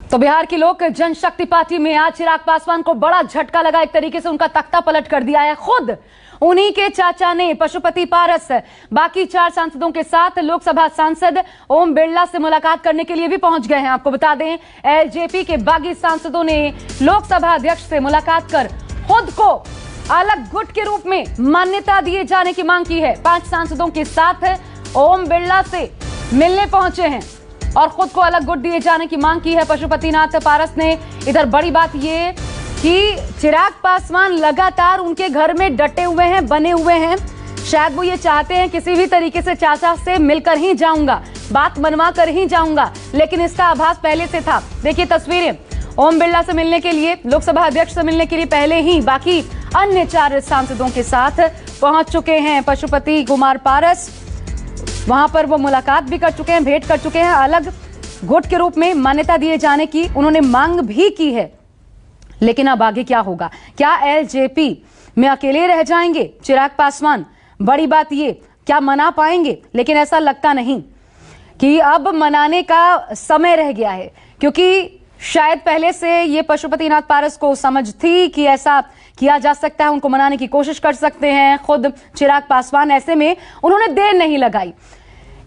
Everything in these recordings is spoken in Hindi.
तो बिहार की लोक जनशक्ति पार्टी में आज चिराग पासवान को बड़ा झटका लगा। एक तरीके से उनका तख्ता पलट कर दिया है। खुद उन्हीं के चाचा ने पशुपति पारस बाकी 4 सांसदों के साथ लोकसभा सांसद ओम बिरला से मुलाकात करने के लिए भी पहुंच गए हैं। आपको बता दें, एलजेपी के बागी सांसदों ने लोकसभा अध्यक्ष से मुलाकात कर खुद को अलग गुट के रूप में मान्यता दिए जाने की मांग की है। 5 सांसदों के साथ ओम बिरला से मिलने पहुंचे हैं और खुद को अलग गुट दिए जाने की मांग की है पशुपतिनाथ पारस ने। इधर बड़ी बात यह कि चिराग पासवान लगातार उनके घर में डटे हुए हैं, बने हुए हैं। शायद वो ये चाहते हैं किसी भी तरीके से चाचा से मिलकर ही जाऊंगा, बात मनवा कर ही जाऊंगा, लेकिन इसका आभास पहले से था। देखिए तस्वीरें, ओम बिरला से मिलने के लिए, लोकसभा अध्यक्ष से मिलने के लिए पहले ही बाकी अन्य 4 सांसदों के साथ पहुंच चुके हैं पशुपति कुमार पारस। वहां पर वो मुलाकात भी कर चुके हैं, भेंट कर चुके हैं। अलग गुट के रूप में मान्यता दिए जाने की उन्होंने मांग भी की है। लेकिन अब आगे क्या होगा? क्या एलजेपी में अकेले रह जाएंगे चिराग पासवान? बड़ी बात ये, क्या मना पाएंगे? लेकिन ऐसा लगता नहीं कि अब मनाने का समय रह गया है, क्योंकि शायद पहले से ये पशुपतिनाथ पारस को समझ थी कि ऐसा किया जा सकता है, उनको मनाने की कोशिश कर सकते हैं खुद चिराग पासवान। ऐसे में उन्होंने देर नहीं लगाई।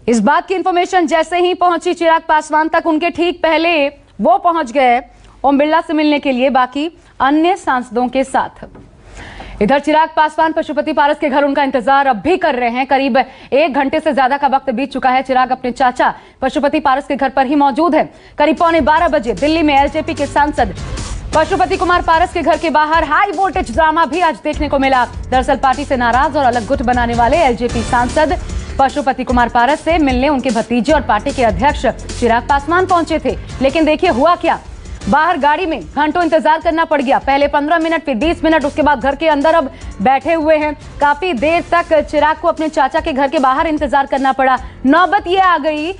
इस बात की इंफॉर्मेशन जैसे ही पहुंची चिराग पासवान तक, उनके ठीक पहले वो पहुंच गए ओम बिरला से मिलने के लिए बाकी अन्य सांसदों के साथ। इधर चिराग पासवान पशुपति पारस के घर उनका इंतजार अब भी कर रहे हैं। करीब 1 घंटे से ज्यादा का वक्त बीत चुका है। चिराग अपने चाचा पशुपति पारस के घर पर ही मौजूद है। करीब 12:15 बजे दिल्ली में एलजेपी के सांसद पशुपति कुमार पारस के घर के बाहर हाई वोल्टेज ड्रामा भी आज देखने को मिला। दरअसल पार्टी से नाराज और अलग गुट बनाने वाले एलजेपी सांसद पशुपति कुमार पारस से मिलने उनके भतीजे और पार्टी के अध्यक्ष चिराग पासवान पहुंचे थे। लेकिन देखिए हुआ क्या, बाहर गाड़ी में घंटों इंतजार करना पड़ गया। पहले 15 मिनट, फिर 20 मिनट, उसके बाद घर के अंदर अब बैठे हुए हैं। काफी देर तक चिराग को अपने चाचा के घर के बाहर इंतजार करना पड़ा। नौबत यह आ गई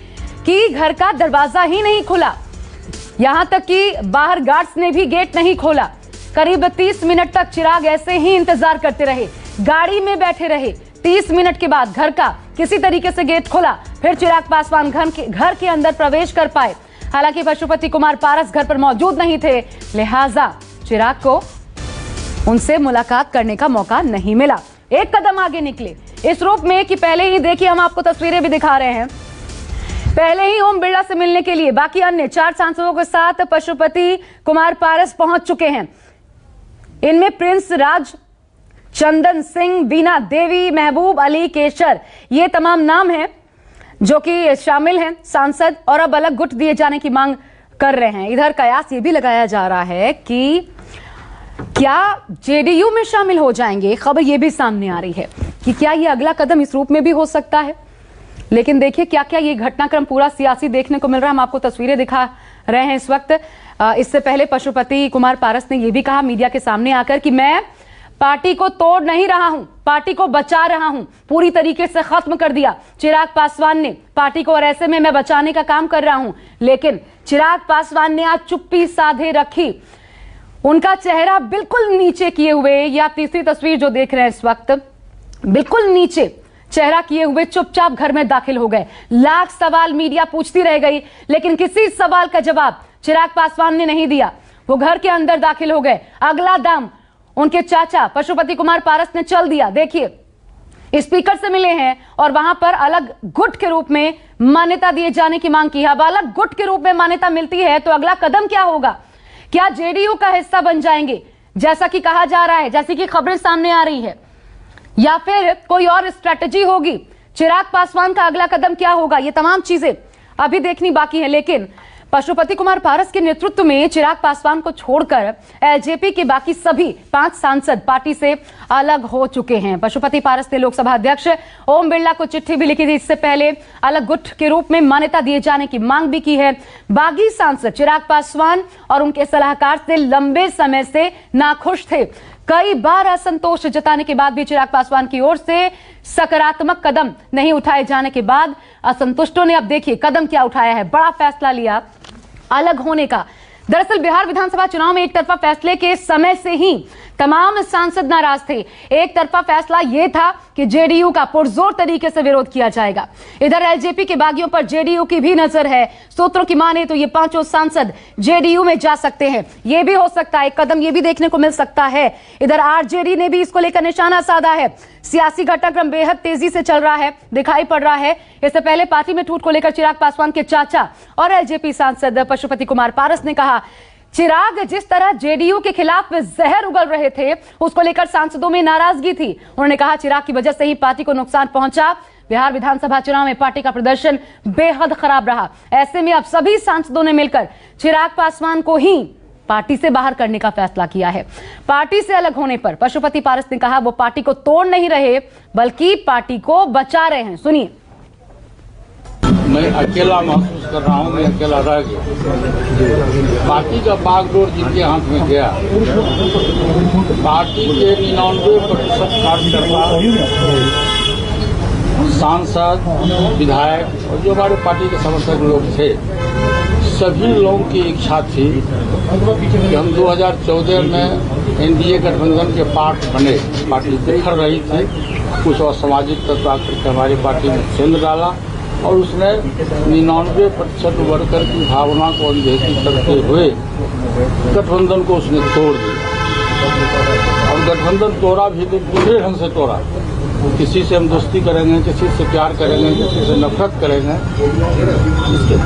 कि घर का दरवाजा ही नहीं खुला, यहां तक कि बाहर गार्ड्स ने भी गेट नहीं खोला। करीब 30 मिनट तक चिराग ऐसे ही इंतजार करते रहे, गाड़ी में बैठे रहे। 30 मिनट के बाद घर का किसी तरीके से गेट खोला, फिर चिराग पासवान घर के अंदर प्रवेश कर पाए। हालांकि पशुपति कुमार पारस घर पर मौजूद नहीं थे, लिहाजा चिराग को उनसे मुलाकात करने का मौका नहीं मिला। एक कदम आगे निकले इस रूप में कि पहले ही देखिए, हम आपको तस्वीरें भी दिखा रहे हैं, पहले ही ओम बिरला से मिलने के लिए बाकी अन्य 4 सांसदों के साथ पशुपति कुमार पारस पहुंच चुके हैं। इनमें प्रिंस राज, चंदन सिंह, बीना देवी, महबूब अली केशर, ये तमाम नाम हैं जो कि शामिल हैं सांसद और अब अलग गुट दिए जाने की मांग कर रहे हैं। इधर कयास ये भी लगाया जा रहा है कि क्या जेडीयू में शामिल हो जाएंगे। खबर ये भी सामने आ रही है कि क्या ये अगला कदम इस रूप में भी हो सकता है। लेकिन देखिए क्या क्या ये घटनाक्रम पूरा सियासी देखने को मिल रहा है। हम आपको तस्वीरें दिखा रहे हैं इस वक्त। इससे पहले पशुपति कुमार पारस ने यह भी कहा मीडिया के सामने आकर कि मैं पार्टी को तोड़ नहीं रहा हूं, पार्टी को बचा रहा हूं, पूरी तरीके से खत्म कर दिया चिराग पासवान ने पार्टी को, और ऐसे में मैं बचाने का काम कर रहा हूं। लेकिन चिराग पासवान ने आज चुप्पी साधे रखी, उनका चेहरा बिल्कुल नीचे किए हुए, या तीसरी तस्वीर जो देख रहे हैं इस वक्त, बिल्कुल नीचे चेहरा किए हुए चुपचाप घर में दाखिल हो गए। लाख सवाल मीडिया पूछती रह गई, लेकिन किसी सवाल का जवाब चिराग पासवान ने नहीं दिया। वो घर के अंदर दाखिल हो गए। अगला दाम उनके चाचा पशुपति कुमार पारस ने चल दिया। देखिए स्पीकर से मिले हैं और वहां पर अलग गुट के रूप में मान्यता दिए जाने की मांग की है। अब अलग गुट के रूप में मान्यता मिलती है तो अगला कदम क्या होगा? क्या जेडीयू का हिस्सा बन जाएंगे जैसा कि कहा जा रहा है, जैसी कि खबरें सामने आ रही है, या फिर कोई और स्ट्रेटजी होगी? चिराग पासवान का अगला कदम क्या होगा? ये तमाम चीजें अभी देखनी बाकी है। लेकिन पशुपति कुमार पारस के नेतृत्व में चिराग पासवान को छोड़कर एलजेपी के बाकी सभी 5 सांसद पार्टी से अलग हो चुके हैं। पशुपति पारस ने लोकसभा अध्यक्ष ओम बिरला को चिट्ठी भी लिखी थी। इससे पहले अलग गुट के रूप में मान्यता दिए जाने की मांग भी की है। बागी सांसद चिराग पासवान और उनके सलाहकार से लंबे समय से नाखुश थे। कई बार असंतोष जताने के बाद भी चिराग पासवान की ओर से सकारात्मक कदम नहीं उठाए जाने के बाद असंतुष्टों ने अब देखिए कदम क्या उठाया है, बड़ा फैसला लिया अलग होने का। दरअसल बिहार विधानसभा चुनाव में एक तरफा फैसले के समय से ही तमाम सांसद नाराज थे। एक तरफा फैसला यह था कि जेडीयू का पुरजोर तरीके से विरोध किया जाएगा। इधर एलजेपी के बागियों पर जेडीयू की भी नजर है। सूत्रों की माने तो ये पांचों सांसद जेडीयू में जा सकते हैं। यह भी हो सकता है, एक कदम ये भी देखने को मिल सकता है। इधर आरजेडी ने भी इसको लेकर निशाना साधा है। सियासी घटनाक्रम बेहद तेजी से चल रहा है, दिखाई पड़ रहा है। इससे पहले पार्टी में टूट को लेकर चिराग पासवान के चाचा और एलजेपी सांसद पशुपति कुमार पारस ने कहा, चिराग जिस तरह जेडीयू के खिलाफ जहर उगल रहे थे, उसको लेकर सांसदों में नाराजगी थी। उन्होंने कहा, चिराग की वजह से ही पार्टी को नुकसान पहुंचा। बिहार विधानसभा चुनाव में पार्टी का प्रदर्शन बेहद खराब रहा। ऐसे में अब सभी सांसदों ने मिलकर चिराग पासवान को ही पार्टी से बाहर करने का फैसला किया है। पार्टी से अलग होने पर पशुपति पारस ने कहा, वो पार्टी को तोड़ नहीं रहे बल्कि पार्टी को बचा रहे हैं। सुनिए। मैं अकेला महसूस कर रहा हूँ, मैं अकेला रह गया। पार्टी का बागडोर जिनके हाथ में गया, पार्टी के 99% कार्यकर्ता, सांसद, विधायक और जो हमारे पार्टी के समर्थक लोग थे, सभी लोगों की इच्छा थी कि हम 2014 में एनडीए गठबंधन के पार्ट बने। पार्टी बिखर रही थी, कुछ असामाजिक तत्व आकर के हमारी पार्टी में सेंध डाला और उसने 99% वर्कर की भावना को अनदेखी करते हुए गठबंधन को उसने तोड़ दिया। और गठबंधन तोड़ा भी तो दूसरे ढंग से तोड़ा। किसी से हम दोस्ती करेंगे, किसी से प्यार करेंगे, किसी से नफरत करेंगे।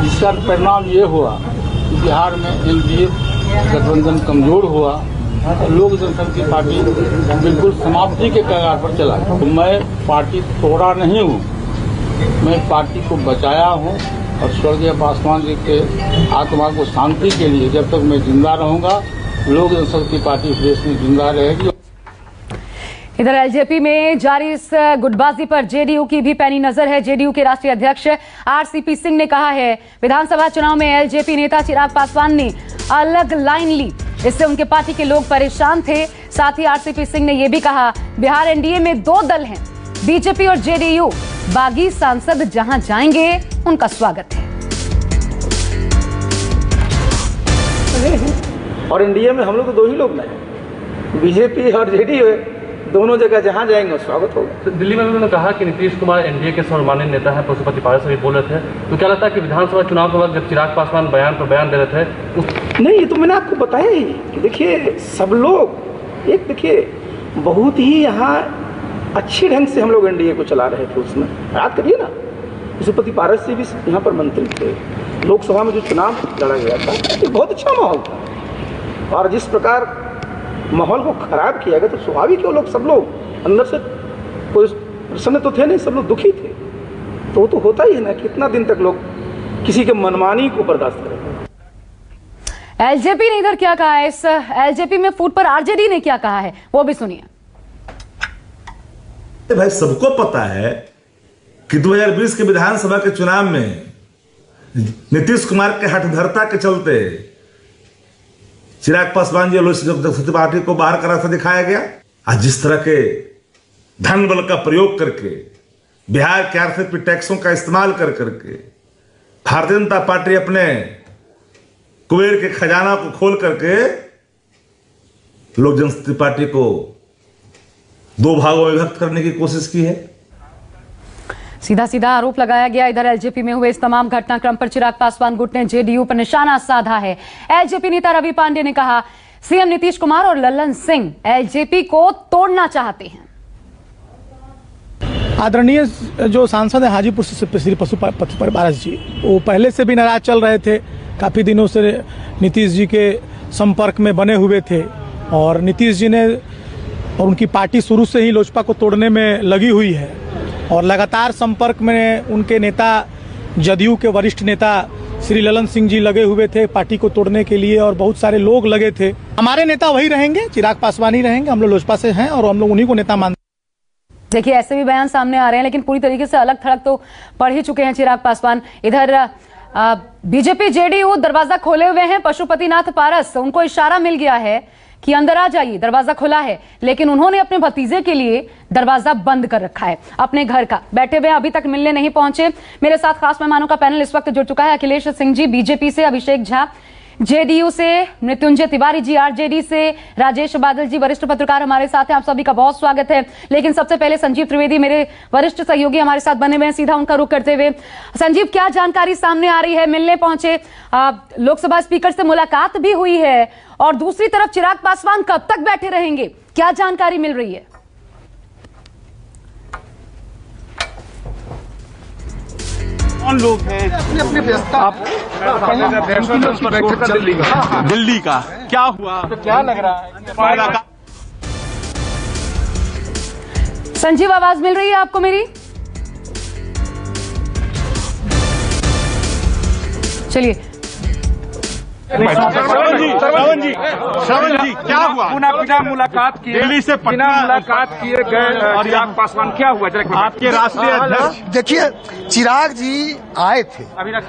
इसका परिणाम ये हुआ कि बिहार में एनडीए गठबंधन कमजोर हुआ। लोक जनशक्ति पार्टी बिल्कुल समाप्ति के कगार पर चला। तो मैं पार्टी तोड़ा नहीं हूँ, मैं पार्टी को बचाया हूं और स्वर्गीय पासवान जी के आत्मा को शांति के लिए जब तक मैं जिंदा रहूंगा, लोक जनशक्ति पार्टी देश में जिंदा रहेगी। इधर एलजेपी में जारी इस गुटबाजी पर जेडीयू की भी पैनी नजर है। जेडीयू के राष्ट्रीय अध्यक्ष आरसीपी सिंह ने कहा है, विधानसभा चुनाव में एलजेपी नेता चिराग पासवान ने अलग लाइन ली, इससे उनके पार्टी के लोग परेशान थे। साथ ही आरसीपी सिंह ने यह भी कहा, बिहार एनडीए में 2 दल हैं, बीजेपी और जेडीयू। बागी सांसद जहां जाएंगे उनका स्वागत है। और एनडीए में हम लोग तो 2 ही लोग नहीं, बीजेपी और जेडीयू, दोनों जगह जहां जाएंगे स्वागत होगा। तो दिल्ली में उन्होंने कहा कि नीतीश कुमार एनडीए के सर्वमान्य नेता है, पशुपति पारस अभी बोल रहे थे। तो क्या लगता है कि विधानसभा चुनाव के वक्त जब चिराग पासवान बयान पर बयान दे रहे थे नहीं, ये तो मैंने आपको बताया ही कि देखिए सब लोग एक देखिए बहुत ही यहाँ अच्छे ढंग से हम लोग एनडीए को चला रहे थे। उसमें याद करिए ना, पशुपति पारस जी भी यहाँ पर मंत्री थे। लोकसभा में जो चुनाव लड़ा गया था, ये बहुत अच्छा माहौल था। और जिस प्रकार माहौल को खराब किया गया तो स्वाभाविक है, लोग सब लोग अंदर से कोई प्रसन्न तो थे नहीं, सब लोग दुखी थे। तो वो तो होता ही है ना, कितना दिन तक लोग किसी के मनमानी को बर्दाश्त करेंगे। एलजेपी ने इधर क्या कहा है, इस एलजेपी में फूट पर आरजेडी ने क्या कहा है, वो भी सुनिए। भाई सबको पता है कि 2020 के विधानसभा के चुनाव में नीतीश कुमार के हठधरता के चलते चिराग पासवान जी लोक जनशक्ति पार्टी को बाहर का रास्ता दिखाया गया। आज जिस तरह के धन बल का प्रयोग करके, बिहार के आरसीपी टैक्सों का इस्तेमाल कर करके भारतीय जनता पार्टी अपने कुबेर के खजाना को खोल करके लोक जनशक्ति पार्टी को 2 भागों में विभक्त करने की कोशिश की है। सीधा सीधा आरोप लगाया गया। इधर एलजेपी में हुए इस तमाम घटनाक्रम पर चिराग पासवान गुट ने जेडीयू पर निशाना साधा है। एलजेपी नेता रवि पांडे ने कहा, सीएम नीतीश कुमार और लल्लन सिंह एलजेपी को तोड़ना चाहते हैं। आदरणीय जो सांसद है हाजीपुर से श्री पशुपति पारस जी, वो पहले से भी नाराज चल रहे थे। काफी दिनों से नीतीश जी के संपर्क में बने हुए थे और नीतीश जी ने और उनकी पार्टी शुरू से ही लोजपा को तोड़ने में लगी हुई है और लगातार संपर्क में उनके नेता जदयू के वरिष्ठ नेता श्री लल्लन सिंह जी लगे हुए थे पार्टी को तोड़ने के लिए और बहुत सारे लोग लगे थे। हमारे नेता वही रहेंगे, चिराग पासवान ही रहेंगे। हम लोग लोजपा से हैं और हम लोग उन्हीं को नेता मानते हैं। देखिए ऐसे भी बयान सामने आ रहे हैं, लेकिन पूरी तरीके से अलग थलग तो पढ़ ही चुके हैं चिराग पासवान। इधर बीजेपी जेडीयू दरवाजा खोले हुए हैं। पशुपतिनाथ पारस, उनको इशारा मिल गया है कि अंदर आ जाइए, दरवाजा खुला है, लेकिन उन्होंने अपने भतीजे के लिए दरवाजा बंद कर रखा है अपने घर का। बैठे हुए अभी तक मिलने नहीं पहुंचे। मेरे साथ खास मेहमानों का पैनल इस वक्त जुड़ चुका है। अखिलेश सिंह जी बीजेपी से, अभिषेक झा जेडीयू से मृत्युंजय तिवारी जी, आरजेडी से राजेश बादल जी, वरिष्ठ पत्रकार हमारे साथ हैं। आप सभी का बहुत स्वागत है। लेकिन सबसे पहले संजीव त्रिवेदी मेरे वरिष्ठ सहयोगी हमारे साथ बने हुए हैं, सीधा उनका रुख करते हुए। संजीव, क्या जानकारी सामने आ रही है? मिलने पहुंचे, लोकसभा स्पीकर से मुलाकात भी हुई है, और दूसरी तरफ चिराग पासवान कब तक बैठे रहेंगे, क्या जानकारी मिल रही है? कौन लोग हैं? अपने व्यवस्था दिल्ली का क्या हुआ, तो क्या लग रहा है? संजीव, आवाज मिल रही है आपको मेरी? चलिए, श्रवण जी क्या हुआ? बिना मुलाकात किए दिल्ली से बिना मुलाकात किए गए और चिराग पासवान क्या हुआ? आपके राष्ट्रीय अध्यक्ष देखिए, चिराग जी आए थे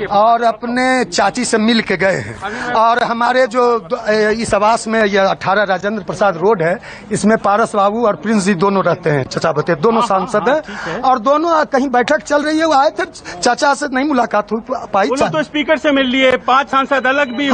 और अपने चाची से मिल के गए हैं। और हमारे जो इस आवास में यह 18 राजेंद्र प्रसाद रोड है, इसमें पारस बाबू और प्रिंस जी दोनों रहते हैं, चचा बते दोनों सांसद हैं, और दोनों कहीं बैठक चल रही है, वो आए थे। चाचा से नहीं मुलाकात हो पाई। तो स्पीकर से मिल लिए, 5 सांसद अलग भी।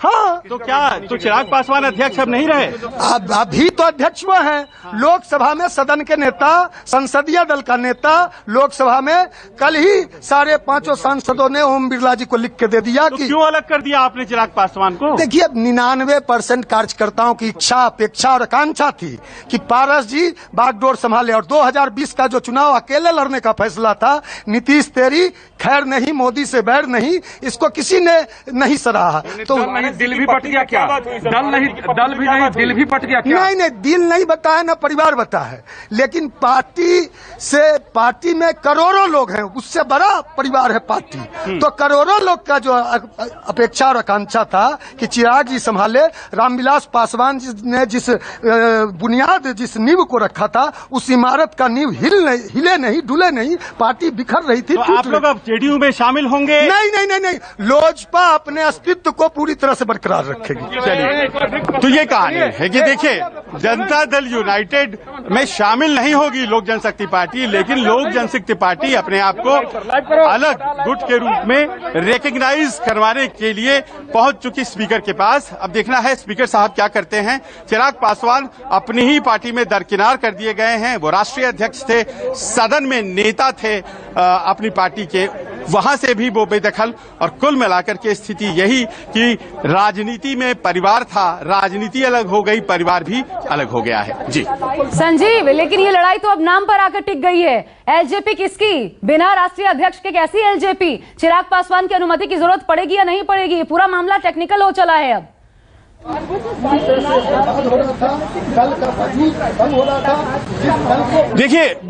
हाँ, तो क्या तो चिराग पासवान अध्यक्ष अब नहीं रहे? अब अभी तो अध्यक्ष वो हैं लोकसभा में, सदन के नेता, संसदीय दल का नेता। लोकसभा में कल ही 5.5 सांसदों ने ओम बिरला जी को लिख के दे दिया तो कि क्यों अलग कर दिया आपने चिराग पासवान को? देखिए, 99% कार्यकर्ताओं की इच्छा, अपेक्षा और आकांक्षा थी कि पारस जी बागडोर संभाले, और 2020 का जो चुनाव अकेले लड़ने का फैसला था, नीतीश तेरी खैर नहीं, मोदी से बैर नहीं, इसको किसी ने नहीं सराहा। तो दिल भी बट गया क्या? दल भी नहीं, दिल भी बट गया क्या? नहीं, दिल नहीं बता है, ना परिवार बता है, लेकिन पार्टी में करोड़ों लोग हैं, उससे बड़ा परिवार है पार्टी। तो करोड़ों लोग का जो अपेक्षा और आकांक्षा था कि चिराग जी संभाले, रामविलास पासवान जी ने जिस बुनियाद, जिस नींव को रखा था, उस इमारत का नींव हिले नहीं, डुले नहीं, पार्टी बिखर रही थी। तो आप लोग अब जेडीयू में शामिल होंगे? नहीं, लोजपा अपने अस्तित्व को पूरी तरह से बरकरार रखेगी। चलिए, तो ये कहानी है कि देखिए, जनता दल यूनाइटेड में शामिल नहीं होगी लोक जनशक्ति पार्टी, लेकिन लोक जनशक्ति पार्टी अपने आप को अलग गुट के रूप में रिकग्नाइज करवाने के लिए पहुंच चुकी स्पीकर के पास। अब देखना है स्पीकर साहब क्या करते हैं। चिराग पासवान अपनी ही पार्टी में दरकिनार कर दिए गए हैं। वो राष्ट्रीय अध्यक्ष थे, सदन में नेता थे अपनी पार्टी के, वहां से भी वो बेदखल। और कुल मिलाकर के स्थिति यही कि राजनीति में परिवार था, राजनीति अलग हो गई, परिवार भी अलग हो गया है। जी संजीव, लेकिन ये लड़ाई तो अब नाम पर आकर टिक गई है। एलजेपी किसकी? बिना राष्ट्रीय अध्यक्ष के कैसी एलजेपी? चिराग पासवान की अनुमति की जरूरत पड़ेगी या नहीं पड़ेगी? पूरा मामला टेक्निकल हो चला है अब। देखिए,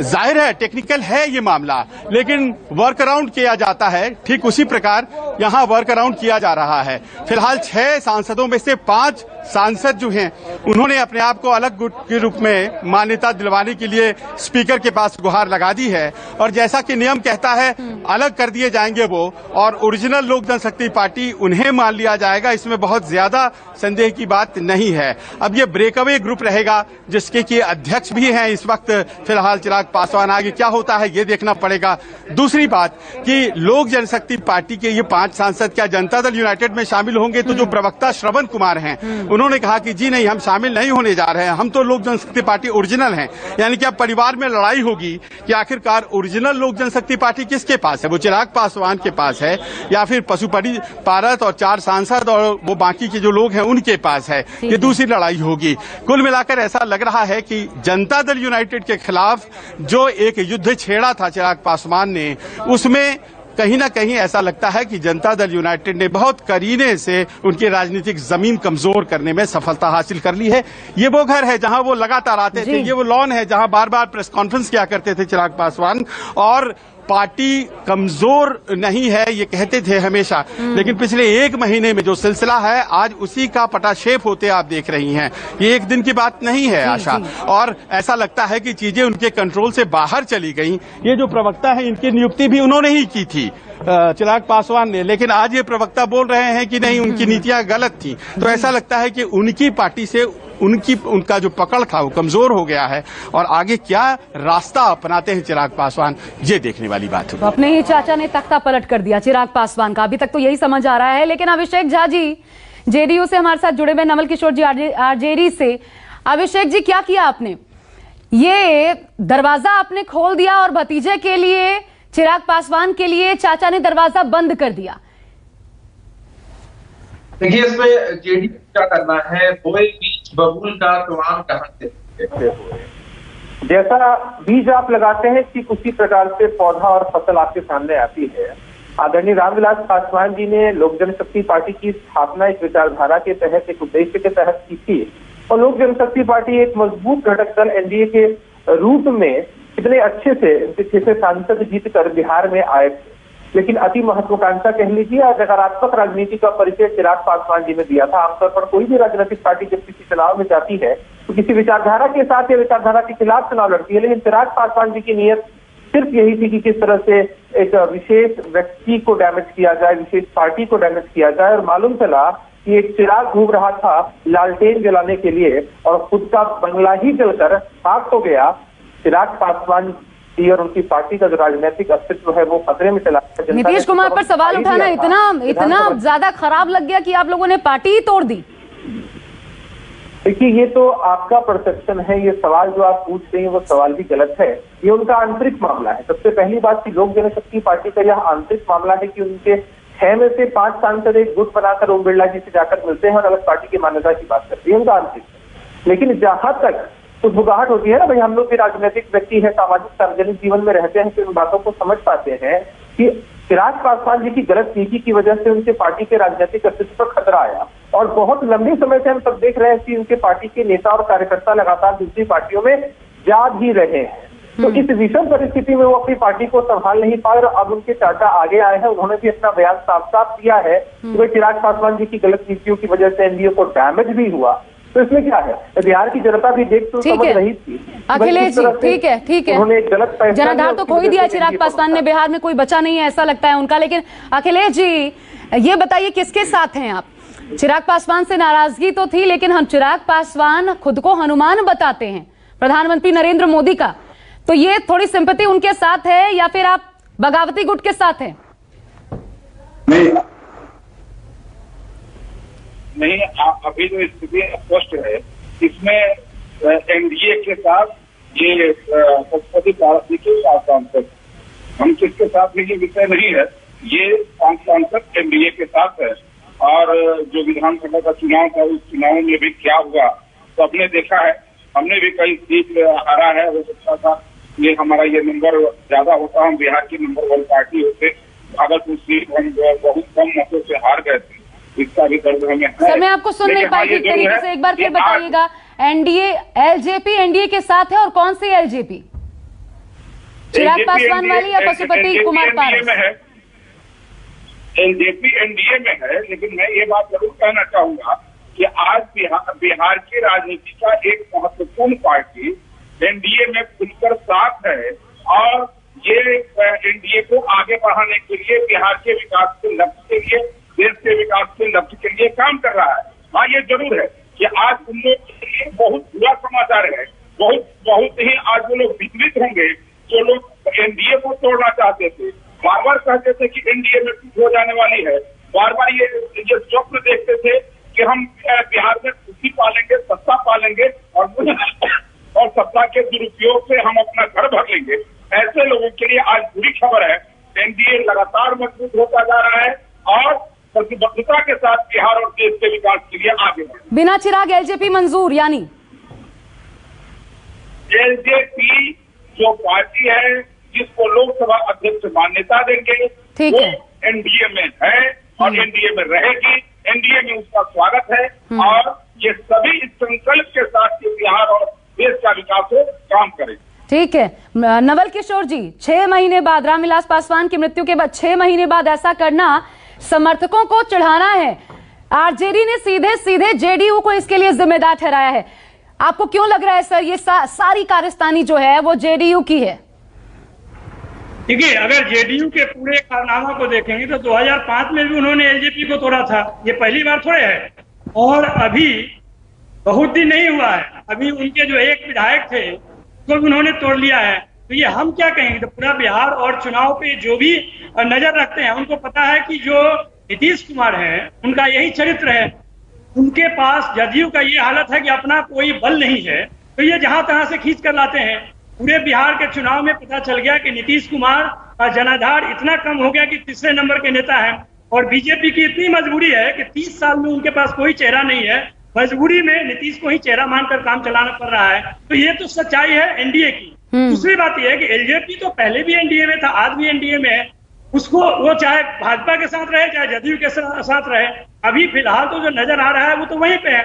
जाहिर है टेक्निकल है ये मामला, लेकिन वर्क अराउंड किया जाता है, ठीक उसी प्रकार यहां वर्क अराउंड किया जा रहा है। फिलहाल 6 सांसदों में से 5 सांसद जो हैं, उन्होंने अपने आप को अलग गुट के रूप में मान्यता दिलवाने के लिए स्पीकर के पास गुहार लगा दी है। और जैसा कि नियम कहता है, अलग कर दिए जाएंगे वो, और ओरिजिनल लोक जनशक्ति पार्टी उन्हें मान लिया जाएगा। इसमें बहुत ज्यादा संदेह की बात नहीं है। अब ये ब्रेकअवे ग्रुप रहेगा, जिसके कि अध्यक्ष भी हैं इस वक्त फिलहाल चिराग पासवान। आगे क्या होता है ये देखना पड़ेगा। दूसरी बात कि लोक जनशक्ति पार्टी के ये 5 सांसद क्या जनता दल यूनाइटेड में शामिल होंगे? तो जो प्रवक्ता श्रवण कुमार हैं, उन्होंने कहा कि जी नहीं, हम शामिल नहीं होने जा रहे हैं, हम तो लोक जनशक्ति पार्टी ओरिजिनल हैं। यानी कि अब परिवार में लड़ाई होगी कि आखिरकार ओरिजिनल लोक जनशक्ति पार्टी किसके पास है? वो चिराग पासवान के पास है, या फिर पशुपति पारस और 4 सांसद और वो बाकी के जो लोग हैं उनके पास है? ये दूसरी लड़ाई होगी। कुल मिलाकर ऐसा लग रहा है कि जनता दल यूनाइटेड के खिलाफ जो एक युद्ध छेड़ा था चिराग पासवान ने, उसमें कहीं ना कहीं ऐसा लगता है कि जनता दल यूनाइटेड ने बहुत करीने से उनकी राजनीतिक जमीन कमजोर करने में सफलता हासिल कर ली है। ये वो घर है जहां वो लगातार आते थे, ये वो लॉन है जहां बार बार प्रेस कॉन्फ्रेंस किया करते थे चिराग पासवान, और पार्टी कमजोर नहीं है ये कहते थे हमेशा। लेकिन पिछले 1 महीने में जो सिलसिला है, आज उसी का पटाक्षेप होते आप देख रही हैं। ये एक दिन की बात नहीं है आशा, और ऐसा लगता है कि चीजें उनके कंट्रोल से बाहर चली गई। ये जो प्रवक्ता है, इनकी नियुक्ति भी उन्होंने ही की थी, चिराग पासवान ने, लेकिन आज ये प्रवक्ता बोल रहे हैं कि नहीं, उनकी नीतियां गलत थी। तो ऐसा लगता है कि उनकी पार्टी से उनका जो पकड़ था वो कमजोर हो गया है और आगे क्या रास्ता अपनाते हैं चिराग पासवान, ये देखने वाली बात है। अपने ही चाचा ने तख्ता पलट कर दिया चिराग पासवान का, अभी तक तो यही समझ आ रहा है। लेकिन अभिषेक झा जी जेडीयू से हमारे साथ जुड़े हुए, नवल किशोर जी आरजेडी से। अभिषेक जी, क्या किया आपने? ये दरवाजा आपने खोल दिया और भतीजे के लिए, चिराग पासवान के लिए चाचा ने दरवाजा बंद कर दिया। देखिए, इसमें जेडीयू क्या करना है, बोए बीज बबूल का तुआम कहां से। जैसा बीज आप लगाते हैं ठीक उसी प्रकार से पौधा और फसल आपके सामने आती है। आदरणीय रामविलास पासवान जी ने लोक जनशक्ति पार्टी की स्थापना एक विचारधारा के तहत, एक उद्देश्य के तहत की थी और लोक जनशक्ति पार्टी एक मजबूत घटक दल एनडीए के रूप में कितने अच्छे से सांसद जीत कर बिहार में आए थे। लेकिन अति महत्वाकांक्षा कह लीजिए और नकारात्मक राजनीति का परिचय चिराग पासवान जी ने दिया था। आमतौर पर कोई भी राजनीतिक पार्टी जब किसी चुनाव में जाती है तो किसी विचारधारा के साथ या विचारधारा के खिलाफ चुनाव लड़ती है, लेकिन चिराग पासवान जी की नीयत सिर्फ यही थी कि किस तरह से एक विशेष व्यक्ति को डैमेज किया जाए, विशेष पार्टी को डैमेज किया जाए। और मालूम चला कि एक चिराग घूम रहा था लालटेन जलाने के लिए और खुद का बंगला ही जलकर खाक हो गया। चिराग पासवान जी और उनकी पार्टी का जो राजनीतिक अस्तित्व है वो खतरे में चला। नीतीश कुमार पर सवाल उठाना इतना ज्यादा खराब लग गया कि आप लोगों ने पार्टी ही तोड़ दी। देखिए, ये तो आपका परसेप्शन है, ये सवाल जो आप पूछ रहे हैं वो सवाल भी गलत है। ये उनका आंतरिक मामला है। सबसे पहली बात कि लोक जनशक्ति पार्टी का यह आंतरिक मामला है कि उनके 6 में से 5 सांसद एक गुट बनाकर ओम बिरला जी से जाकर मिलते हैं और अलग पार्टी की मान्यता की बात करते हैं, उनका आंतरिक। लेकिन जहां तक बुगाहट होती है ना भाई, हम लोग भी राजनीतिक व्यक्ति है, सामाजिक सार्वजनिक जीवन में रहते हैं, तो इन बातों को समझ पाते हैं कि चिराग पासवान जी की गलत नीति की वजह से उनके पार्टी के राजनीतिक अस्तित्व पर खतरा आया। और बहुत लंबे समय से हम सब देख रहे हैं कि उनके पार्टी के नेता और कार्यकर्ता लगातार दूसरी पार्टियों में जा भी रहे हैं। तो इस विषम परिस्थिति में वो अपनी पार्टी को संभाल नहीं पाए और अब उनके चाचा आगे आए हैं। उन्होंने भी अपना बयान साफ साफ दिया है कि भाई चिराग पासवान जी की गलत नीतियों की वजह से एनडीए को डैमेज भी हुआ। तो इसमें क्या है, बिहार की जनता भी देख तो समझ रही थी। अखिलेश जी, ठीक है, उन्होंने एक गलत फैसला जनाधार तो खो ही दिया चिराग पासवान ने, बिहार में कोई बचा नहीं है ऐसा लगता है उनका। लेकिन अखिलेश जी, ये बताइए किसके साथ हैं आप? चिराग पासवान से नाराजगी तो थी, लेकिन हम चिराग पासवान खुद को हनुमान बताते हैं प्रधानमंत्री नरेंद्र मोदी का, तो ये थोड़ी सिंपैथी उनके साथ है या फिर आप बगावती गुट के साथ हैं? नहीं, अभी जो स्थिति स्पष्ट है, इसमें एनडीए के साथ ये पशुपति पारस जी के साथ सांसद, हम किसके साथ ये विषय नहीं है, ये सांसद एनडीए के साथ है। और जो विधानसभा का चुनाव था उस चुनाव में भी क्या हुआ तो हमने देखा है, हमने भी कई सीट हारा है। हो सकता था ये हमारा ये नंबर ज्यादा होता, हम बिहार की नंबर 1 पार्टी होते, अगर कुछ सीट हम बहुत कम मतों से हार गए थे, इसका भी दर्द हमें है। सर, मैं आपको सुन नहीं पाई ठीक तरीके से, एक बार फिर बताइएगा। एनडीए एलजेपी एनडीए के साथ है और कौन सी एलजेपी? चिराग पासवान वाली या पशुपति कुमार पारस? एलजेपी एनडीए में है, लेकिन मैं ये बात जरूर कहना चाहूंगा कि आज बिहार की राजनीति का एक महत्वपूर्ण पार्टी एनडीए में खुलकर साथ है और ये एनडीए को आगे बढ़ाने के लिए, बिहार के विकास के लक्ष्य के लिए, देश के विकास के लक्ष्य के लिए काम कर रहा है। हाँ, ये जरूर है कि आज उन लोग के लिए बहुत बुरा समाचार है, बहुत ही आज वो लोग विचलित होंगे जो लोग एनडीए को तोड़ना चाहते थे, बार बार कहते थे कि एनडीए में कुछ हो जाने वाली है, बार बार ये स्वप्न देखते थे कि हम बिहार में खुशी पालेंगे, सत्ता पालेंगे और सत्ता के दुरुपयोग से हम अपना घर भर लेंगे। ऐसे लोगों के लिए आज बुरी खबर है, एनडीए लगातार मजबूत होता जा रहा है और प्रतिबद्धता के साथ बिहार और देश के विकास के लिए आगे बढ़े। बिना चिराग एलजेपी मंजूर, यानी एलजेपी जो पार्टी है जिसको लोकसभा अध्यक्ष मान्यता देंगे वो एनडीए में है और एनडीए में रहेगी, एनडीए में उसका स्वागत है और ये सभी इस संकल्प के साथ कि बिहार और देश का विकास हो काम करें। ठीक है नवल किशोर जी, 6 महीने बाद, रामविलास पासवान की मृत्यु के बाद 6 महीने बाद ऐसा करना समर्थकों को चढ़ाना है। आरजेडी ने सीधे सीधे जेडीयू को इसके लिए जिम्मेदार ठहराया है। आपको क्यों लग रहा है सर ये सारी कारस्तानी जो है वो जेडीयू की है? देखिए, अगर जेडीयू के पूरे कारनामा को देखेंगे तो 2005 में भी उन्होंने एलजेपी को तोड़ा था, ये पहली बार थोड़े है। और अभी बहुत दिन नहीं हुआ है, अभी उनके जो एक विधायक थे तो उन्होंने तोड़ लिया है। तो ये हम क्या कहेंगे, तो पूरा बिहार और चुनाव पे जो भी नजर रखते हैं उनको पता है कि जो नीतीश कुमार है उनका यही चरित्र है। उनके पास जदयू का ये हालत है कि अपना कोई बल नहीं है, तो ये जहां तहां से खींच कर लाते हैं। पूरे बिहार के चुनाव में पता चल गया कि नीतीश कुमार का जनाधार इतना कम हो गया कि तीसरे नंबर के नेता हैं। और बीजेपी की इतनी मजबूरी है कि 30 साल में उनके पास कोई चेहरा नहीं है, मजबूरी में नीतीश को ही चेहरा मानकर काम चलाना पड़ रहा है। तो ये तो सच्चाई है एनडीए की। दूसरी बात यह है कि एलजेपी तो पहले भी एनडीए में था, आज भी एनडीए में है। उसको वो चाहे भाजपा के साथ रहे चाहे जदयू के साथ रहे, अभी फिलहाल तो जो नजर आ रहा है वो तो वहीं पे है।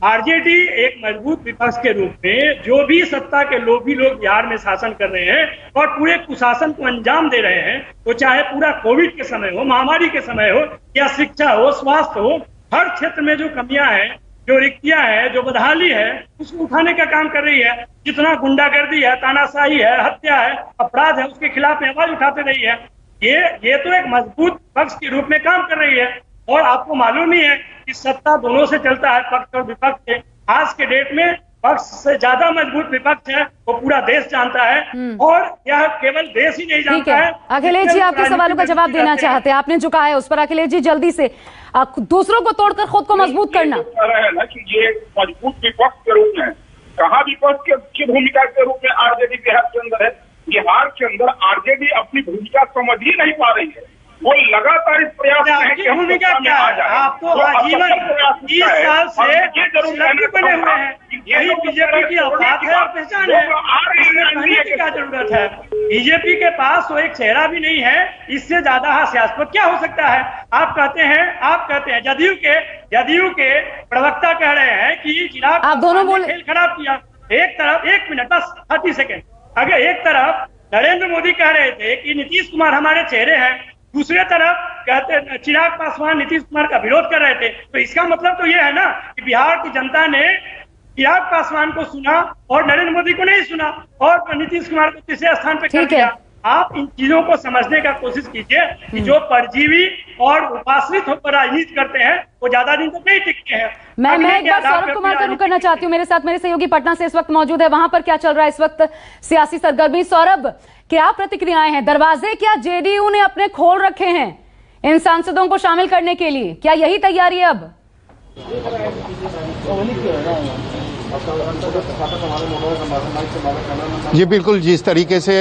आरजेडी एक मजबूत विपक्ष के रूप में जो भी सत्ता के लोभी लोग बिहार में शासन कर रहे हैं और पूरे कुशासन को अंजाम दे रहे हैं, तो चाहे पूरा कोविड के समय हो, महामारी के समय हो, या शिक्षा हो, स्वास्थ्य हो, हर क्षेत्र में जो कमियां हैं, जो रिक्तियां हैं, जो बदहाली है, उसको उठाने का काम कर रही है। जितना गुंडागर्दी है, तानाशाही है, हत्या है, अपराध है, उसके खिलाफ आवाज उठाते रही है। ये तो एक मजबूत पक्ष के रूप में काम कर रही है। और आपको मालूम ही है कि सत्ता दोनों से चलता है, पक्ष और विपक्ष से। आज के डेट में पक्ष से ज्यादा मजबूत विपक्ष है, वो पूरा देश जानता है। और यह केवल देश ही नहीं जानता है। अखिलेश जी, आपके सवालों का जवाब देना चाहते हैं, आपने जो कहा है उस पर अखिलेश जी जल्दी से, दूसरों को तोड़कर खुद को मजबूत करना है ना कि ये मजबूत विपक्ष के रूप में, कहाँ विपक्ष की भूमिका के रूप में आरजेडी बिहार के अंदर है। बिहार के अंदर आरजेडी अपनी भूमिका समझ ही नहीं पा रही है। वो लगातार इस प्रयास में है कि हम भूमिका क्या है, आप तो आजीवन 30 साल से लड़के बने हुए हैं। यही बीजेपी की औकात है और पहचान है, इसमें कहने की क्या जरूरत है। बीजेपी के पास तो एक चेहरा भी नहीं है, इससे ज्यादा हास्यास्पद क्या हो सकता है। आप कहते हैं जदयू के प्रवक्ता कह रहे हैं कि चिराग आप दोनों बोले खेल खराब किया। एक तरफ, 1 मिनट बस 30 सेकेंड, अगर एक तरफ नरेंद्र मोदी कह रहे थे कि नीतीश कुमार हमारे चेहरे हैं, दूसरे तरफ कहते चिराग पासवान नीतीश कुमार का विरोध कर रहे थे, तो इसका मतलब तो ये है ना कि बिहार की जनता ने चिराग पासवान को सुना और नरेंद्र मोदी को नहीं सुना और नीतीश कुमार को तीसरे स्थान पे कर दिया। आप इन चीजों को समझने का कोशिश कीजिए कि जो परजीवी और उपाश्रित होकर राजनीति करते हैं वो ज्यादा दिन तक नहीं टिकते हैं। मैं एक बार सौरभ कुमार का रुख करना चाहती हूँ। मेरे साथ मेरे सहयोगी पटना से इस वक्त मौजूद है, वहां पर क्या चल रहा है इस वक्त सियासी सरगर्मी। सौरभ, क्या प्रतिक्रियाएं हैं? दरवाजे क्या जेडीयू ने अपने खोल रखे हैं इन सांसदों को शामिल करने के लिए? क्या यही तैयारी है अब? जी बिल्कुल, जिस तरीके से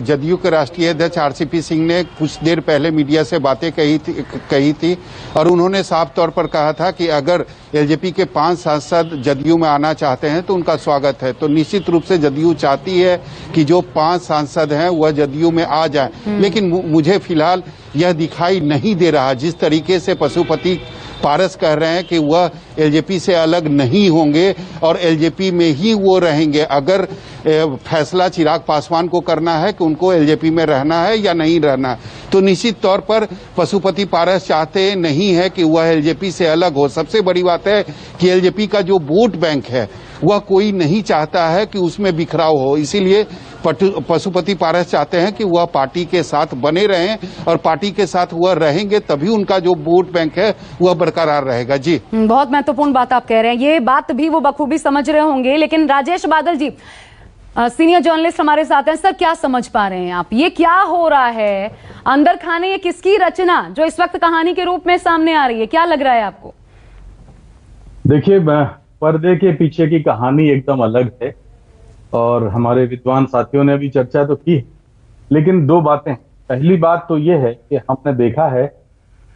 जदयू के राष्ट्रीय अध्यक्ष आरसीपी सिंह ने कुछ देर पहले मीडिया से बातें कही थी और उन्होंने साफ तौर पर कहा था कि अगर एलजेपी के 5 सांसद जदयू में आना चाहते हैं तो उनका स्वागत है। तो निश्चित रूप से जदयू चाहती है कि जो 5 सांसद हैं वह जदयू में आ जाए, लेकिन मुझे फिलहाल यह दिखाई नहीं दे रहा। जिस तरीके से पशुपति पारस कह रहे हैं कि वह एलजेपी से अलग नहीं होंगे और एलजेपी में ही वो रहेंगे। अगर फैसला चिराग पासवान को करना है कि उनको एलजेपी में रहना है या नहीं रहना है, तो निश्चित तौर पर पशुपति पारस चाहते नहीं है कि वह एलजेपी से अलग हो। सबसे बड़ी बात है कि एलजेपी का जो वोट बैंक है वह कोई नहीं चाहता है कि उसमें बिखराव हो, इसीलिए पशुपति पारस चाहते हैं कि वह पार्टी के साथ बने रहें और पार्टी के साथ वह रहेंगे तभी उनका जो वोट बैंक है वह बरकरार रहेगा। जी, बहुत महत्वपूर्ण बात आप कह रहे हैं, ये बात भी वो बखूबी समझ रहे होंगे। लेकिन राजेश बादल जी, सीनियर जर्नलिस्ट हमारे साथ हैं। सर, क्या समझ पा रहे हैं आप, ये क्या हो रहा है अंदर खाने, ये किसकी रचना जो इस वक्त कहानी के रूप में सामने आ रही है, क्या लग रहा है आपको? देखिए, पर्दे के पीछे की कहानी एकदम अलग है और हमारे विद्वान साथियों ने भी चर्चा तो की, लेकिन 2 बातें। पहली बात तो यह है कि हमने देखा है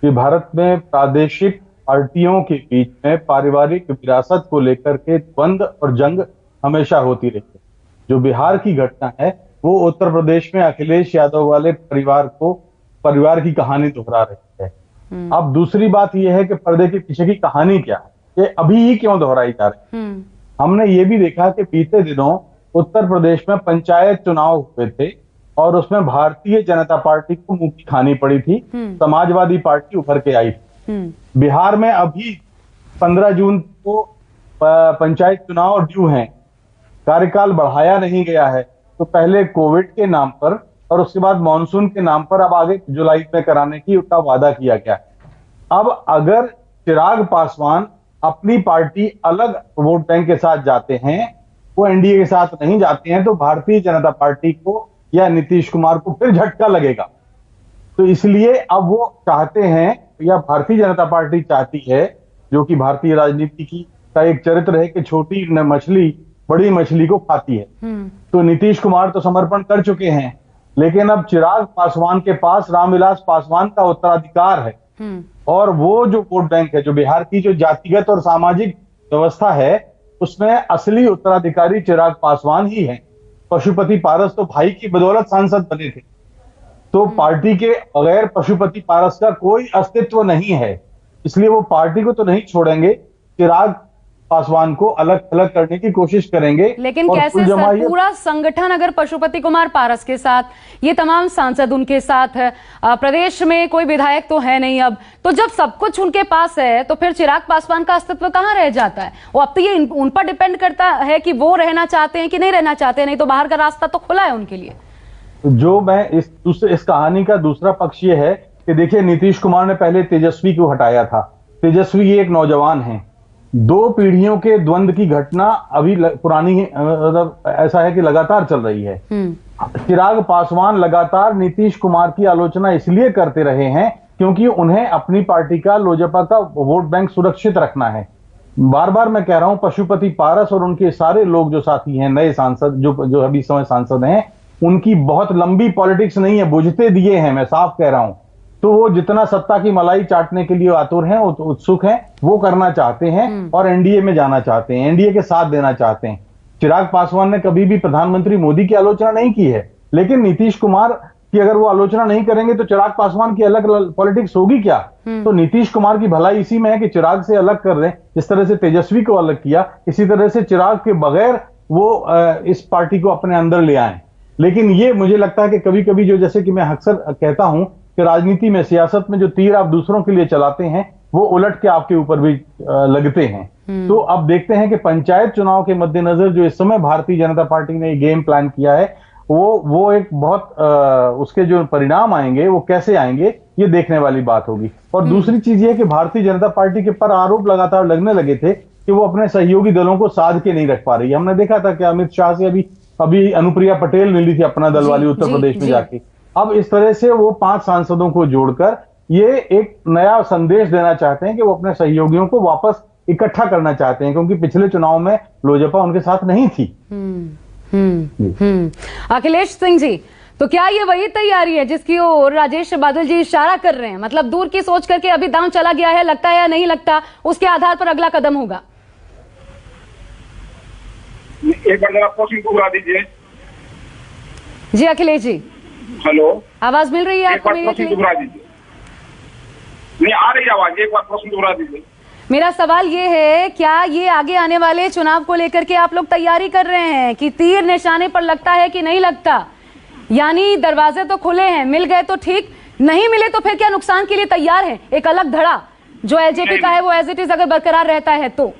कि भारत में प्रादेशिक पार्टियों के बीच में पारिवारिक विरासत को लेकर के द्वंद्व और जंग हमेशा होती रही है। जो बिहार की घटना है वो उत्तर प्रदेश में अखिलेश यादव वाले परिवार की कहानी दोहरा रही है। अब दूसरी बात यह है कि पर्दे के पीछे की कहानी क्या है, ये अभी ही क्यों दोहराई जा रही है। हमने ये भी देखा कि बीते दिनों उत्तर प्रदेश में पंचायत चुनाव हुए थे और उसमें भारतीय जनता पार्टी को मुंह की खानी पड़ी थी, समाजवादी पार्टी उभर के आई थी। बिहार में अभी 15 जून को पंचायत चुनाव ड्यू हैं, कार्यकाल बढ़ाया नहीं गया है, तो पहले कोविड के नाम पर और उसके बाद मानसून के नाम पर अब आगे जुलाई में कराने की उसका वादा किया गया है। अब अगर चिराग पासवान अपनी पार्टी अलग वोट बैंक के साथ जाते हैं, वो एनडीए के साथ नहीं जाते हैं, तो भारतीय जनता पार्टी को या नीतीश कुमार को फिर झटका लगेगा। तो इसलिए अब वो चाहते हैं, या भारतीय जनता पार्टी चाहती है, जो कि भारतीय राजनीति की का एक चरित्र है कि छोटी मछली बड़ी मछली को खाती है। तो नीतीश कुमार तो समर्पण कर चुके हैं, लेकिन अब चिराग पासवान के पास रामविलास पासवान का उत्तराधिकार है, और वो जो वोट बैंक है, जो बिहार की जो जातिगत और सामाजिक व्यवस्था है, उसमें असली उत्तराधिकारी चिराग पासवान ही है। पशुपति पारस तो भाई की बदौलत सांसद बने थे, तो पार्टी के बगैर पशुपति पारस का कोई अस्तित्व नहीं है, इसलिए वो पार्टी को तो नहीं छोड़ेंगे, चिराग पासवान को अलग अलग करने की कोशिश करेंगे। लेकिन कैसे सर, पूरा संगठन अगर पशुपति कुमार पारस के साथ, ये तमाम सांसद उनके साथ है, प्रदेश में कोई विधायक तो है नहीं अब, तो जब सब कुछ उनके पास है तो फिर चिराग पासवान का अस्तित्व कहाँ रह जाता है? वो अब तो ये उन पर डिपेंड करता है कि वो रहना चाहते हैं कि नहीं रहना चाहते, नहीं तो बाहर का रास्ता तो खुला है उनके लिए। जो मैं इस कहानी का दूसरा पक्ष ये है कि देखिए, नीतीश कुमार ने पहले तेजस्वी को हटाया था। तेजस्वी एक नौजवान है, 2 पीढ़ियों के द्वंद्व की घटना अभी पुरानी मतलब ऐसा है कि लगातार चल रही है। चिराग पासवान लगातार नीतीश कुमार की आलोचना इसलिए करते रहे हैं क्योंकि उन्हें अपनी पार्टी का, लोजपा का वोट बैंक सुरक्षित रखना है। बार बार मैं कह रहा हूं, पशुपति पारस और उनके सारे लोग जो साथी हैं, नए सांसद जो अभी समय सांसद हैं, उनकी बहुत लंबी पॉलिटिक्स नहीं है, बुझते दिए हैं, मैं साफ कह रहा हूं। तो वो जितना सत्ता की मलाई चाटने के लिए आतुर हैं, उत्सुक हैं, वो करना चाहते हैं और एनडीए में जाना चाहते हैं, एनडीए के साथ देना चाहते हैं। चिराग पासवान ने कभी भी प्रधानमंत्री मोदी की आलोचना नहीं की है, लेकिन नीतीश कुमार की अगर वो आलोचना नहीं करेंगे तो चिराग पासवान की अलग पॉलिटिक्स होगी क्या? तो नीतीश कुमार की भलाई इसी में है कि चिराग से अलग कर दें, जिस तरह से तेजस्वी को अलग किया, इसी तरह से चिराग के बगैर वो इस पार्टी को अपने अंदर ले आए। लेकिन ये मुझे लगता है कि कभी कभी जो, जैसे कि मैं अक्सर कहता हूं कि राजनीति में, सियासत में जो तीर आप दूसरों के लिए चलाते हैं वो उलट के आपके ऊपर भी लगते हैं। तो अब देखते हैं कि पंचायत चुनाव के मद्देनजर जो इस समय भारतीय जनता पार्टी ने गेम प्लान किया है, वो एक बहुत उसके जो परिणाम आएंगे वो कैसे आएंगे, ये देखने वाली बात होगी। और दूसरी चीज ये कि भारतीय जनता पार्टी के पर आरोप लगातार लगने लगे थे कि वो अपने सहयोगी दलों को साध के नहीं रख पा रही है। हमने देखा था कि अमित शाह से अभी अनुप्रिया पटेल मिली थी अपना दल वाली उत्तर प्रदेश में जाके। अब इस तरह से वो 5 सांसदों को जोड़कर ये एक नया संदेश देना चाहते हैं कि वो अपने सहयोगियों को वापस इकट्ठा करना चाहते हैं, क्योंकि पिछले चुनाव में लोजपा उनके साथ नहीं थी। अखिलेश सिंह जी, तो क्या ये वही तैयारी है जिसकी ओर राजेश बादल जी इशारा कर रहे हैं? मतलब दूर की सोच करके अभी दांव चला गया है, लगता है या नहीं लगता, उसके आधार पर अगला कदम होगा। एक बार जरा प्रश्न दोहरा दीजिए। जी अखिलेश जी, हेलो, आवाज मिल रही है आपको? प्रश्न दोहरा दीजिए। नहीं आ रही आवाज, एक बार प्रश्न दोहरा दीजिए। मेरा सवाल ये है, क्या ये आगे आने वाले चुनाव को लेकर के आप लोग तैयारी कर रहे हैं कि तीर निशाने पर लगता है कि नहीं लगता? यानी दरवाजे तो खुले हैं, मिल गए तो ठीक, नहीं मिले तो फिर क्या नुकसान के लिए तैयार है? एक अलग धड़ा जो एलजेपी का है वो एज इट इज अगर बरकरार रहता है तो?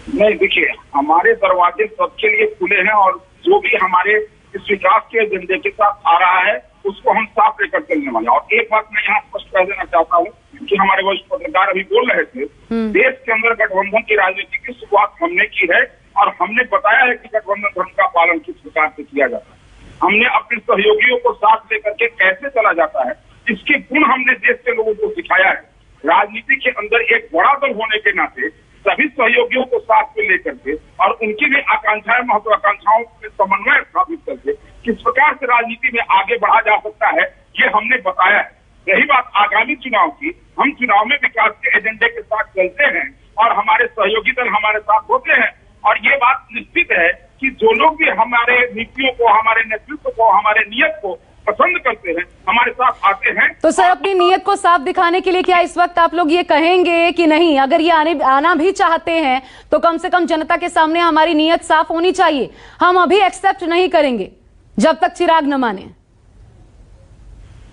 नहीं, देखिए, हमारे दरवाजे सबके लिए खुले हैं और जो भी हमारे इस विकास के एजेंडे के साथ आ रहा है उसको हम साफ लेकर चलने वाले। और एक बात मैं यहाँ स्पष्ट कर देना चाहता हूँ कि हमारे वरिष्ठ पत्रकार अभी बोल रहे थे, देश के अंदर गठबंधन की राजनीति की शुरुआत हमने की है और हमने बताया है कि गठबंधन धर्म का पालन किस प्रकार से किया जाता है। हमने अपने सहयोगियों को साथ लेकर के कैसे चला जाता है, इसके गुण हमने देश के लोगों को सिखाया है। राजनीति के अंदर एक बड़ा दल होने के नाते सभी सहयोगियों को साथ में लेकर के और उनकी भी आकांक्षाएं, महत्वाकांक्षाओं में समन्वय स्थापित करके किस प्रकार से राजनीति में आगे बढ़ा जा सकता है, ये हमने बताया है। रही बात आगामी चुनाव की, हम चुनाव में विकास के एजेंडे के साथ चलते हैं और हमारे सहयोगी दल हमारे साथ होते हैं। और ये बात निश्चित है कि जो लोग भी हमारे नीतियों को, हमारे नेतृत्व को, हमारे नियत को पसंद करते हैं, हमारे साथ आते हैं। तो सर, अपनी नियत को साफ दिखाने के लिए क्या इस वक्त आप लोग ये कहेंगे कि नहीं, अगर ये आना भी चाहते हैं तो कम से कम जनता के सामने हमारी नियत साफ होनी चाहिए, हम अभी एक्सेप्ट नहीं करेंगे जब तक चिराग न माने?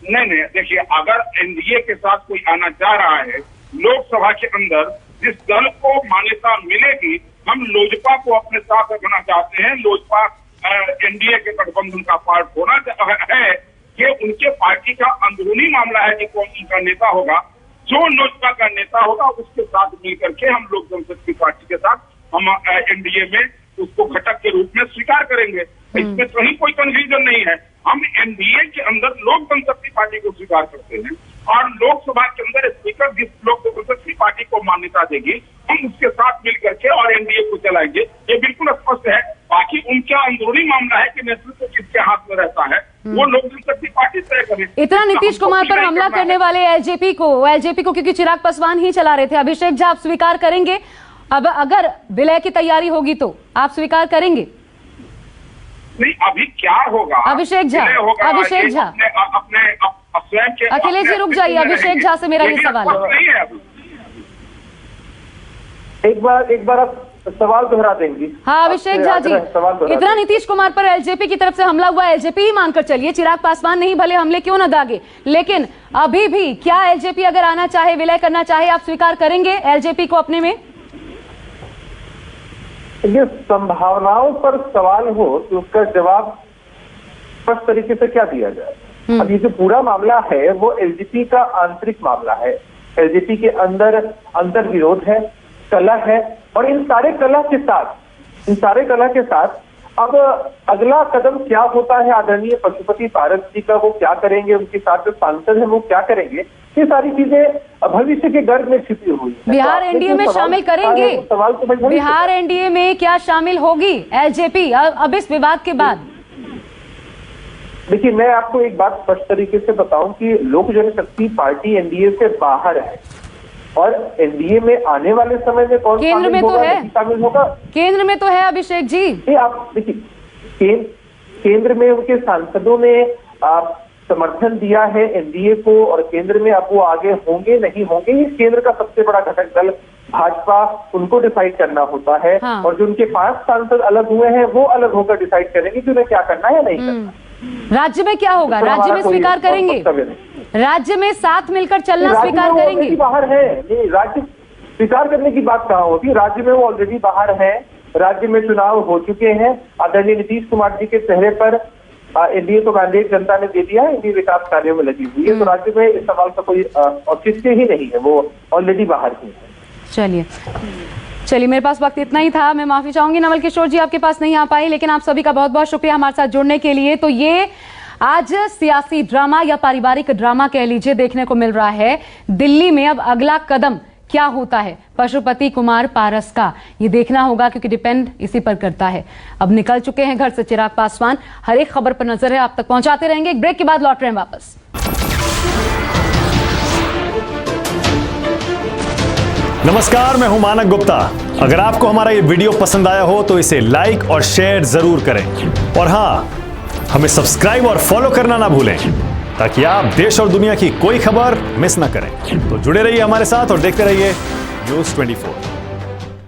नहीं, देखिए, अगर एनडीए के साथ कोई आना चाह रहा है, लोकसभा के अंदर जिस दल को मान्यता मिलेगी, हम लोजपा को अपने साथ रखना चाहते हैं। लोजपा एनडीए के गठबंधन का पार्ट होना है। ये उनके पार्टी का अंदरूनी मामला है कि कौन उनका नेता होगा। जो लोजपा का नेता होगा उसके साथ मिलकर के हम लोक जनशक्ति पार्टी के साथ हम एनडीए में उसको घटक के रूप में स्वीकार करेंगे। इसमें कहीं कोई कंफ्यूजन नहीं है। हम एनडीए के अंदर लोक जनशक्ति पार्टी को स्वीकार करते हैं और लोकसभा के अंदर स्पीकर जिस लोक जनशक्ति पार्टी को मान्यता देगी हम उसके साथ मिलकर के और एनडीए को चलाएंगे। ये बिल्कुल स्पष्ट है। बाकी उनका अंदरूनी मामला है कि नेतृत्व किसके हाथ में रहता है, वो लोक जनशक्ति पार्टी तय करे। इतना नीतीश कुमार पर हमला करने वाले एलजेपी को क्योंकि चिराग पासवान ही चला रहे थे, अभिषेक झा आप स्वीकार करेंगे? अब अगर विलय की तैयारी होगी तो आप स्वीकार करेंगे? नहीं, अभी क्या होगा अभिषेक झा, अभिषेक झा अपने स्वयं के अखिलेश जी रुक जाइए, अभिषेक झा से मेरा ये सवाल है। एक बार आप सवाल दोहरा देंगी? हाँ अभिषेक झा जी, इतना नीतीश कुमार पर एलजेपी की तरफ से हमला हुआ, एलजेपी ही मानकर चलिए, चिराग पासवान नहीं भले हमले क्यों न दागे, लेकिन अभी भी क्या एलजेपी अगर आना चाहे, विलय करना चाहे, आप स्वीकार करेंगे एलजेपी को अपने में? ये संभावनाओं पर सवाल हो तो उसका जवाब स्पष्ट तरीके से क्या दिया जाए। अब ये जो पूरा मामला है वो एलजेपी का आंतरिक मामला है। एलजेपी के अंदर अंतर विरोध है, कलह है, और इन सारे कलह के साथ अब अगला कदम क्या होता है, आदरणीय पशुपति पारस जी का वो क्या करेंगे, उनके साथ जो सांसद है वो क्या करेंगे, ये सारी चीजें भविष्य के गर्भ में छिपी हुई है। बिहार एनडीए में शामिल करेंगे? सवाल तो बिहार एनडीए में क्या शामिल होगी एलजेपी अब इस विवाद के बाद? देखिए, मैं आपको एक बात स्पष्ट तरीके से बताऊं कि लोक जनशक्ति पार्टी एनडीए से बाहर है और एनडीए में आने वाले समय में कौन केंद्र में तो है, शामिल होगा? केंद्र में तो है अभिषेक जी। आप देखिए, केंद्र में उनके सांसदों ने समर्थन दिया है एनडीए को, और केंद्र में अब वो आगे होंगे नहीं होंगे, ये केंद्र का सबसे बड़ा घटक दल भाजपा, उनको डिसाइड करना होता है। हाँ। और जो उनके 5 सांसद अलग हुए हैं वो अलग होकर डिसाइड करेंगे कि उन्हें क्या करना है या नहीं करना। राज्य में क्या होगा? तो राज्य में स्वीकार करेंगे? राज्य में साथ मिलकर चलना स्वीकार करेंगे? बाहर है, नहीं, राज्य स्वीकार करने की बात कहाँ होती? राज्य में वो ऑलरेडी बाहर है, राज्य में चुनाव हो चुके हैं, आदरणीय नीतीश कुमार जी के चेहरे पर एनडीए को मैंडेट जनता ने दे दिया है, एनडीए विकास कार्यों में लगी हुई है, तो राज्य में इस सवाल का कोई औचित्य ही नहीं है, वो ऑलरेडी बाहर ही है। चलिए मेरे पास वक्त इतना ही था, मैं माफी चाहूंगी नवल किशोर जी आपके पास नहीं आ पाई, लेकिन आप सभी का बहुत बहुत शुक्रिया हमारे साथ जुड़ने के लिए। तो ये आज सियासी ड्रामा या पारिवारिक ड्रामा कह लीजिए देखने को मिल रहा है। दिल्ली में अब अगला कदम क्या होता है पशुपति कुमार पारस का, ये देखना होगा, क्योंकि डिपेंड इसी पर करता है। अब निकल चुके हैं घर से चिराग पासवान, हर एक खबर पर नजर है, आप तक पहुंचाते रहेंगे। एक ब्रेक के बाद लौट रहे हैं वापस। नमस्कार, मैं हूं मानक गुप्ता। अगर आपको हमारा ये वीडियो पसंद आया हो तो इसे लाइक और शेयर जरूर करें, और हां, हमें सब्सक्राइब और फॉलो करना ना भूलें ताकि आप देश और दुनिया की कोई खबर मिस ना करें। तो जुड़े रहिए हमारे साथ और देखते रहिए न्यूज़ 24।